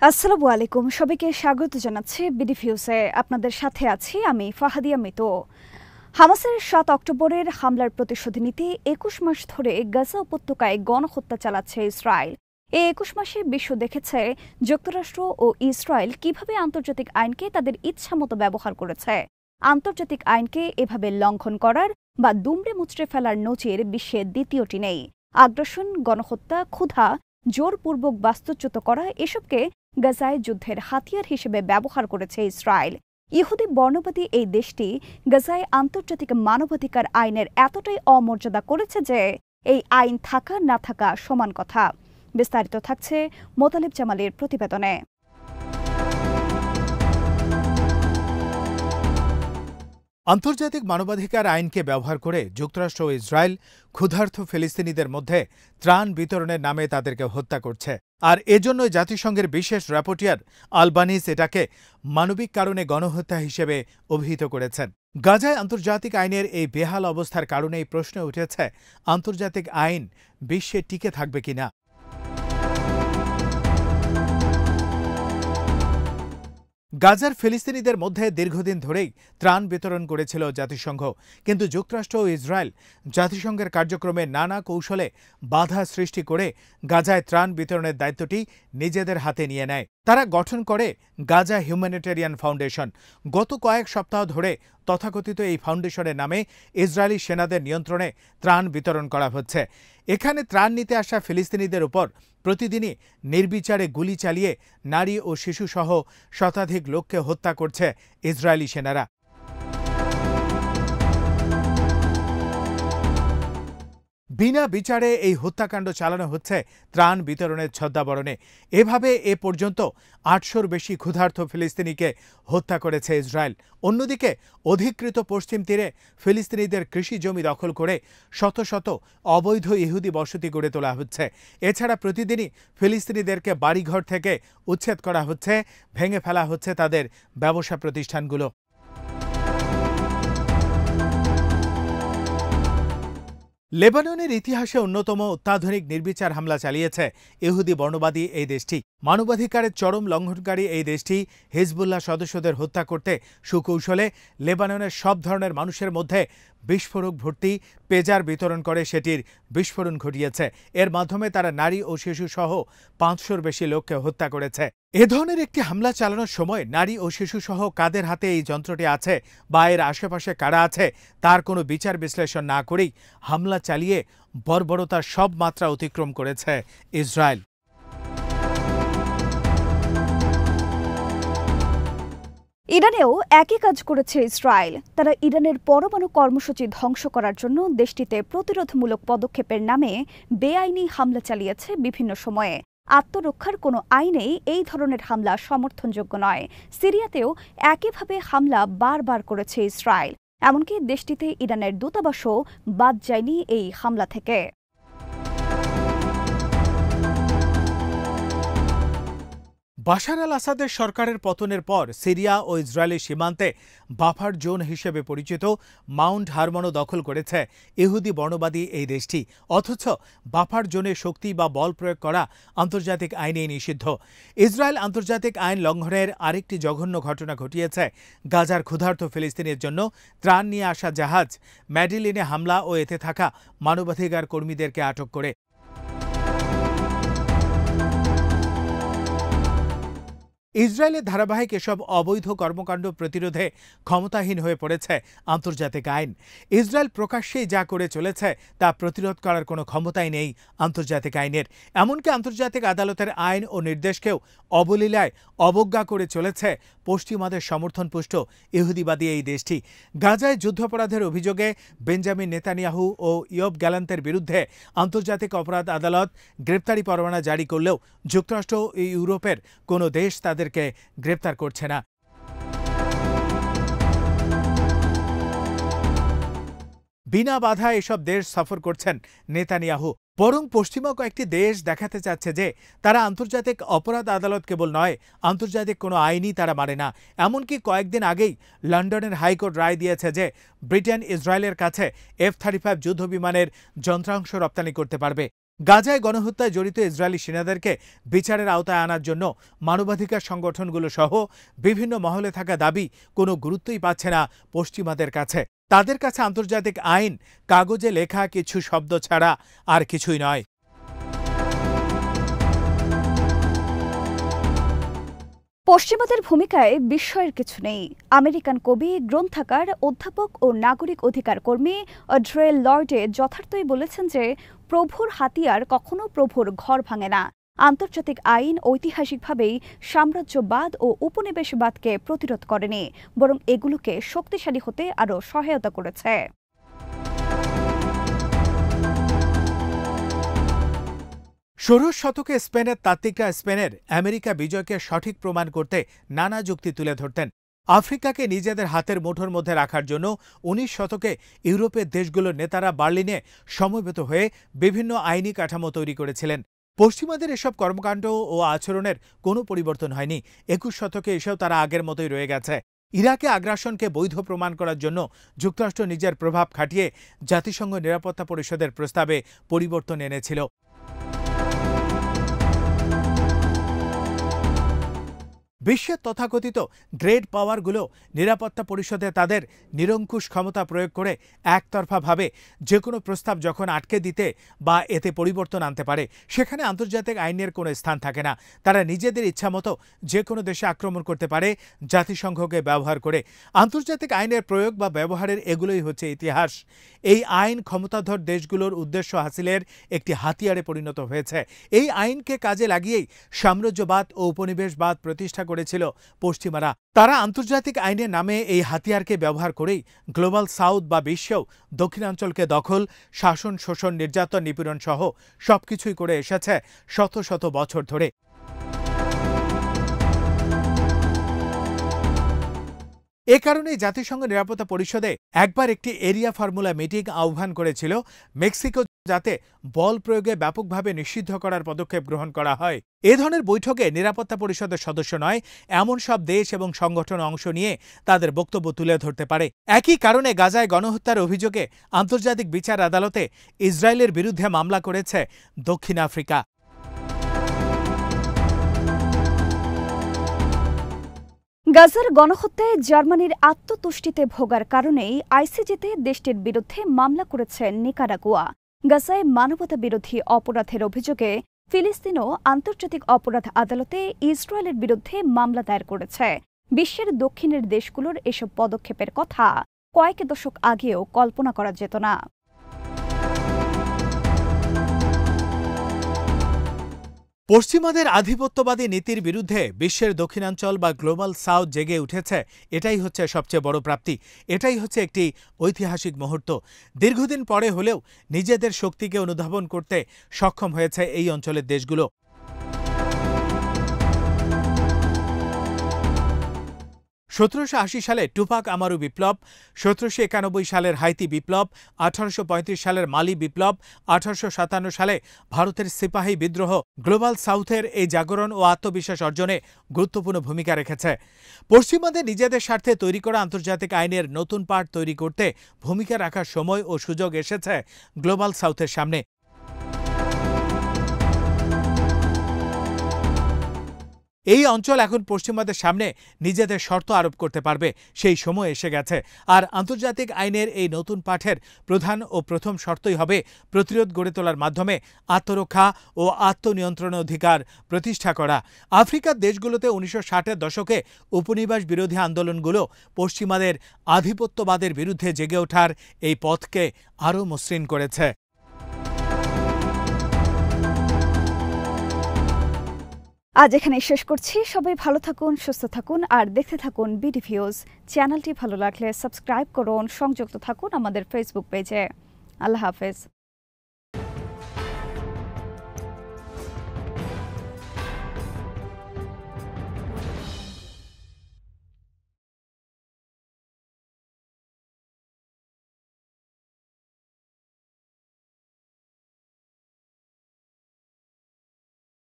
আসসালামু আলাইকুম, সবাইকে স্বাগত জানাচ্ছি বিডিফিউজে। আপনাদের সাথে আছি আমি ফাহাদিয়া মিতু। হামাসের ৭ অক্টোবরের হামলার প্রতিশোধ নিতে ২১ মাস ধরে গাজা উপত্যকায় গণহত্যা চালাচ্ছে ইসরায়েল। এই ২১ মাসে বিশ্ব দেখেছে যুক্তরাষ্ট্র ও ইসরায়েল কিভাবে আন্তর্জাতিক আইনকে তাদের ইচ্ছামতো ব্যবহার করেছে। আন্তর্জাতিক আইনকে এভাবে লঙ্ঘন করার বা দুমড়ে মুচড়ে ফেলার নজির বিশ্বের দ্বিতীয়টি নেই। আগ্রাসন, গণহত্যা, ক্ষুধা, জোরপূর্বক বাস্তুচ্যুত করা এসবকে গাজায় যুদ্ধের হাতিয়ার হিসেবে ব্যবহার করেছে ইসরায়েল। ইহুদি বর্ণবাদী এই দেশটি গাজায় আন্তর্জাতিক মানবাধিকার আইনের এতটাই অমর্যাদা করেছে যে এই আইন থাকা না থাকা সমান কথা। বিস্তারিত থাকছে মোতালেব জামালের প্রতিবেদনে। আন্তর্জাতিক মানবাধিকার আইনকে ব্যবহার করে যুক্তরাষ্ট্র ও ইসরায়েল ক্ষুধার্ত ফিলিস্তিনিদের মধ্যে ত্রাণ বিতরণের নামে তাদেরকে হত্যা করছে। আর এজন্যই জাতিসংঘের বিশেষ র্যাপোর্টিয়ার আলবানিস এটাকে মানবিক কারণে গণহত্যা হিসেবে অভিহিত করেছেন। গাজায় আন্তর্জাতিক আইনের এই বেহাল অবস্থার কারণেই প্রশ্ন উঠেছে, আন্তর্জাতিক আইন বিশ্বে টিকে থাকবে কিনা। গাজার ফিলিস্তিনিদের মধ্যে দীর্ঘদিন ধরেই ত্রাণ বিতরণ করেছিল জাতিসংঘ, কিন্তু যুক্তরাষ্ট্র ও ইসরায়েল জাতিসংঘের কার্যক্রমে নানা কৌশলে বাধা সৃষ্টি করে গাজায় ত্রাণ বিতরণের দায়িত্বটি নিজেদের হাতে নিয়ে নেয়। তারা গঠন করে গাজা হিউম্যানিটেরিয়ান ফাউন্ডেশন। গত কয়েক সপ্তাহ ধরে তথাকথিত এই ফাউন্ডেশনের নামে ইসরায়েলি সেনাদের নিয়ন্ত্রণে ত্রাণ বিতরণ করা হচ্ছে। এখানে ত্রাণ নিতে আসা ফিলিস্তিনিদের উপর প্রতিদিনই নির্বিচারে গুলি চালিয়ে নারী ও শিশুসহ শতাধিক লোককে হত্যা করছে ইসরায়েলি সেনারা। বিনা বিচারে এই হত্যাকাণ্ড চালানো হচ্ছে ত্রাণ বিতরণের ছদ্মাবরণে। এভাবে এ পর্যন্ত ৮০০-র বেশি ক্ষুধার্ত ফিলিস্তিনিকে হত্যা করেছে ইসরায়েল। অন্যদিকে অধিকৃত পশ্চিম তীরে ফিলিস্তিনিদের কৃষি জমি দখল করে শত শত অবৈধ ইহুদি বসতি গড়ে তোলা হচ্ছে। এছাড়া প্রতিদিনই ফিলিস্তিনিদেরকে বাড়িঘর থেকে উচ্ছেদ করা হচ্ছে, ভেঙে ফেলা হচ্ছে তাদের ব্যবসা প্রতিষ্ঠানগুলো। লেবাননের ইতিহাসে অন্যতম অত্যাধুনিক নির্বিচার হামলা চালিয়েছে ইহুদি বর্ণবাদী এই দেশটি। মানবাধিকারের চরম লঙ্ঘনকারী এই দেশটি হিজবুল্লাহ সদস্যদের হত্যা করতে সুকৌশলে লেবাননের সব ধরনের মানুষের মধ্যে বিস্ফোরক ভর্তি পেজার বিতরণ করে সেটির বিস্ফোরণ ঘটিয়েছে। এর মাধ্যমে তারা নারী ও শিশুসহ ৫০০-র বেশি লোককে হত্যা করেছে। এ ধরনের একটি হামলা চালানোর সময় নারী ও শিশুসহ কাদের হাতে এই যন্ত্রটি আছে বা এর আশেপাশে কারা আছে তার কোনো বিচার বিশ্লেষণ না করেই হামলা চালিয়ে বর্বরতার সব মাত্রা অতিক্রম করেছে ইসরায়েল। ইরানেও একই কাজ করেছে ইসরায়েল। তারা ইরানের পরমাণু কর্মসূচি ধ্বংস করার জন্য দেশটিতে প্রতিরোধমূলক পদক্ষেপের নামে বেআইনি হামলা চালিয়েছে বিভিন্ন সময়ে। আত্মরক্ষার কোনো আইনেই এই ধরনের হামলা সমর্থনযোগ্য নয়। সিরিয়াতেও একইভাবে হামলা বারবার করেছে ইসরায়েল। এমনকি দেশটিতে ইরানের দূতাবাসও বাদ যায়নি এই হামলা থেকে। বাশার আল আসাদের সরকারের পতনের পর সিরিয়া ও ইসরায়েলের সীমান্তে বাফার জোন হিসেবে পরিচিত মাউন্ট হারমনও দখল করেছে ইহুদি বর্ণবাদী এই দেশটি। অথচ বাফার জোনে শক্তি বা বল প্রয়োগ করা আন্তর্জাতিক আইনেই নিষিদ্ধ। ইসরায়েল আন্তর্জাতিক আইন লঙ্ঘনের আরেকটি জঘন্য ঘটনা ঘটিয়েছে গাজার ক্ষুধার্ত ফিলিস্তিনের জন্য ত্রাণ নিয়ে আসা জাহাজ ম্যাডিলিনে হামলা ও এতে থাকা মানবাধিকার কর্মীদেরকে আটক করে। ইসরায়েলের ধারাবাহিক এসব অবৈধ কর্মকাণ্ড প্রতিরোধে ক্ষমতাহীন হয়ে পড়েছে আন্তর্জাতিক আইন। ইসরায়েল প্রকাশ্যেই যা করে চলেছে তা প্রতিরোধ করার কোনো ক্ষমতাই নেই আন্তর্জাতিক আইনের। এমনকি আন্তর্জাতিক আদালতের আইন ও নির্দেশকেও অবলীলায় অবজ্ঞা করে চলেছে পশ্চিমাদের সমর্থনপুষ্ট ইহুদিবাদী এই দেশটি। গাজায় যুদ্ধাপরাধের অভিযোগে বেঞ্জামিন নেতানিয়াহু ও ইয়োব গ্যালান্তের বিরুদ্ধে আন্তর্জাতিক অপরাধ আদালত গ্রেপ্তারি পরোয়ানা জারি করলেও যুক্তরাষ্ট্র ও ইউরোপের কোনো দেশ তাদেরকে গ্রেপ্তার করছে না। বিনা বাধা এসব দেশ সফর করছেন নেতানিয়াহু। বরং পশ্চিমা কয়েকটি দেশ দেখাতে চাচ্ছে যে তারা আন্তর্জাতিক অপরাধ আদালত কেবল নয়, আন্তর্জাতিক কোনো আইনই তারা মানে না। এমনকি কয়েকদিন আগেই লন্ডনের হাইকোর্ট রায় দিয়েছে যে ব্রিটেন ইসরায়েলের কাছে F-35 যুদ্ধবিমানের যন্ত্রাংশ রপ্তানি করতে পারবে। গাজায় গণহত্যায় জড়িত ইসরায়েলি সেনাদেরকে বিচারের আওতায় আনার জন্য মানবাধিকার সংগঠনগুলো সহ বিভিন্ন মহলে থাকা দাবি কোনো গুরুত্বই পাচ্ছে না পশ্চিমাদের কাছে। তাদের কাছে আন্তর্জাতিক আইন কাগজে লেখা কিছু শব্দ ছাড়া আর কিছুই নয়। পশ্চিমাদের ভূমিকায় বিস্ময়ের কিছু নেই। আমেরিকান কবি, গ্রন্থাকার, অধ্যাপক ও নাগরিক অধিকার কর্মী অড্রে লর্ডে যথার্থই বলেছেন যে প্রভুর হাতিয়ার কখনো প্রভুর ঘর ভাঙে না। আন্তর্জাতিক আইন ঐতিহাসিকভাবেই সাম্রাজ্যবাদ ও উপনিবেশবাদকে প্রতিরোধ করেনি, বরং এগুলোকে শক্তিশালী হতে আরও সহায়তা করেছে। ষোড়শ শতকে স্পেনের তাত্ত্বিকরা স্পেনের আমেরিকা বিজয়কে সঠিক প্রমাণ করতে নানা যুক্তি তুলে ধরতেন। আফ্রিকাকে নিজেদের হাতের মুঠোর মধ্যে রাখার জন্য ১৯ শতকে ইউরোপের দেশগুলোর নেতারা বার্লিনে সমবেত হয়ে বিভিন্ন আইনি কাঠামো তৈরি করেছিলেন। পশ্চিমাদের এসব কর্মকাণ্ড ও আচরণের কোনো পরিবর্তন হয়নি। ২১ শতকে এসেও তারা আগের মতোই রয়ে গেছে। ইরাকে আগ্রাসনকে বৈধ প্রমাণ করার জন্য যুক্তরাষ্ট্র নিজের প্রভাব খাটিয়ে জাতিসংঘ নিরাপত্তা পরিষদের প্রস্তাবে পরিবর্তন এনেছিল। বিশ্বের তথাকথিত গ্রেট পাওয়ারগুলো নিরাপত্তা পরিষদে তাদের নিরঙ্কুশ ক্ষমতা প্রয়োগ করে একতরফাভাবে যে কোনো প্রস্তাব যখন আটকে দিতে বা এতে পরিবর্তন আনতে পারে, সেখানে আন্তর্জাতিক আইনের কোনো স্থান থাকে না। তারা নিজেদের ইচ্ছামতো যে কোনো দেশে আক্রমণ করতে পারে জাতিসংঘকে ব্যবহার করে। আন্তর্জাতিক আইনের প্রয়োগ বা ব্যবহারের এগুলোই হচ্ছে ইতিহাস। এই আইন ক্ষমতাধর দেশগুলোর উদ্দেশ্য হাসিলের একটি হাতিয়ারে পরিণত হয়েছে। এই আইনকে কাজে লাগিয়েই সাম্রাজ্যবাদ ও উপনিবেশবাদ প্রতিষ্ঠা করেছিল পশ্চিমারা। তারা আন্তর্জাতিক আইনের নামে এই হাতিয়ারকে ব্যবহার করেই গ্লোবাল সাউথ বা বিশ্বেও দক্ষিণাঞ্চলকে দখল, শাসন, শোষণ, নির্যাতন, নিপীড়ন সহ সবকিছুই করে এসেছে শত শত বছর ধরে। এ কারণেই জাতিসংঘ নিরাপত্তা পরিষদে একবার একটি এরিয়া ফর্মুলা মিটিং আহ্বান করেছিল মেক্সিকো যাতে বল প্রয়োগে ব্যাপকভাবে নিষিদ্ধ করার পদক্ষেপ গ্রহণ করা হয়। এ ধরনের বৈঠকে নিরাপত্তা পরিষদের সদস্য নয় এমন সব দেশ এবং সংগঠন অংশ নিয়ে তাদের বক্তব্য তুলে ধরতে পারে। একই কারণে গাজায় গণহত্যার অভিযোগে আন্তর্জাতিক বিচার আদালতে ইসরায়েলের বিরুদ্ধে মামলা করেছে দক্ষিণ আফ্রিকা। গাজার গণহত্যায় জার্মানির আত্মতুষ্টিতে ভোগার কারণেই আইসিজেতে দেশটির বিরুদ্ধে মামলা করেছে নিকারাগুয়া। গাজায় মানবতা বিরোধী অপরাধের অভিযোগে ফিলিস্তিনও আন্তর্জাতিক অপরাধ আদালতে ইসরায়েলের বিরুদ্ধে মামলা দায়ের করেছে। বিশ্বের দক্ষিণের দেশগুলোর এসব পদক্ষেপের কথা কয়েক দশক আগেও কল্পনা করা যেত না। পশ্চিমাদের আধিপত্যবাদী নীতির বিরুদ্ধে বিশ্বের দক্ষিণাঞ্চল বা গ্লোবাল সাউথ জেগে উঠেছে। এটাই হচ্ছে সবচেয়ে বড় প্রাপ্তি। এটাই হচ্ছে একটি ঐতিহাসিক মুহূর্ত। দীর্ঘদিন পরে হলেও নিজেদের শক্তিকে অনুধাবন করতে সক্ষম হয়েছে এই অঞ্চলের দেশগুলো। ১৭৮০ সালে টুপাক আমারু বিপ্লব, ১৭৯১ সালের হাইতি বিপ্লব, ১৮৩৫ সালের মালি বিপ্লব, ১৮৫৭ সালে ভারতের সিপাহী বিদ্রোহ গ্লোবাল সাউথের এই জাগরণ ও আত্মবিশ্বাস অর্জনে গুরুত্বপূর্ণ ভূমিকা রেখেছে। পশ্চিমাদের নিজেদের স্বার্থে তৈরি করা আন্তর্জাতিক আইনের নতুন পাঠ তৈরি করতে ভূমিকা রাখার সময় ও সুযোগ এসেছে গ্লোবাল সাউথের সামনে। এই অঞ্চল এখন পশ্চিমাদের সামনে নিজেদের শর্ত আরোপ করতে পারবে, সেই সময় এসে গেছে। আর আন্তর্জাতিক আইনের এই নতুন পাঠের প্রধান ও প্রথম শর্তই হবে প্রতিরোধ গড়ে তোলার মাধ্যমে আত্মরক্ষা ও আত্মনিয়ন্ত্রণের অধিকার প্রতিষ্ঠা করা। আফ্রিকার দেশগুলোতে ১৯৬০-এর দশকে উপনিবেশ বিরোধী আন্দোলনগুলো পশ্চিমাদের আধিপত্যবাদের বিরুদ্ধে জেগে ওঠার এই পথকে আরও মসৃণ করেছে। আজ এখানে শেষ করছি। সবাই ভালো থাকুন, সুস্থ থাকুন আর দেখতে থাকুন বিডিভিউজ। চ্যানেলটি ভালো লাগলে সাবস্ক্রাইব করুন, সংযুক্ত থাকুন আমাদের ফেসবুক পেজে। আল্লাহ হাফেজ।